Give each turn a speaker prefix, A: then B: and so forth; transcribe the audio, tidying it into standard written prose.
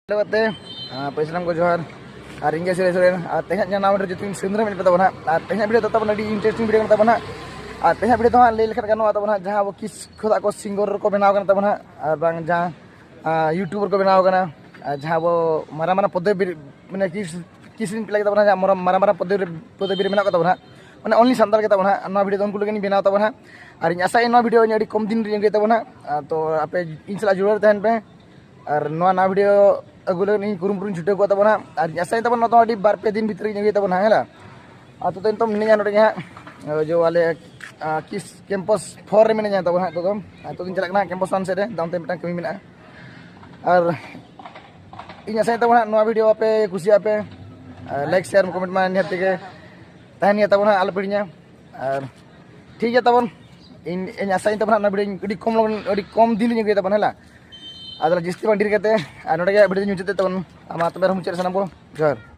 A: लेवते पैसलाम को जोहार और इंगे सिरेन तेहन नाम जो सुंदर में तबना और तेहन वीडियो तो तबना इंटरेस्टिंग वीडियो तबना और तेहन वीडियो तो लै लेखा गाना तबना जहाँ वो किस खुदा को सिंगर को बनाव तबना और जहाँ यूट्यूबर को बनाव जहाँ वो मारा मारा पदवी मैंने किस पे तबना जहाँ मारा मारा पदवी में तबना मैंने ओनली सानतार के तबना वीडियो तो उनको लगे बनाव तबना और इन आशा वीडियो अड़ी कम दिन तबना तो आपे इन सला जुड़े तहन पे और ना वीडियो अगुले कुरुमुटुन छुटे को तबना और आशा तबन तो अड़ी बार पे दिन भीतर गे तबना है तो तो मिनिया नोटे जो वाले किस कैंपस 4 रे मिनिया तबना तो दिन चलना कैंपस 1 से दामते मिटन कमी मिना और इन आशा तबना नो वीडियो पे कुसिया पे लाइक शेयर कमेंट मा निहते के तहनिया तबना आल पिड़िया और ठीक है तबन इन आशा तबना वीडियो कम दिन गे तबन है अदला जिस्ती बंडी के वीडियो मुझे तब मुचाद सामान जोहार।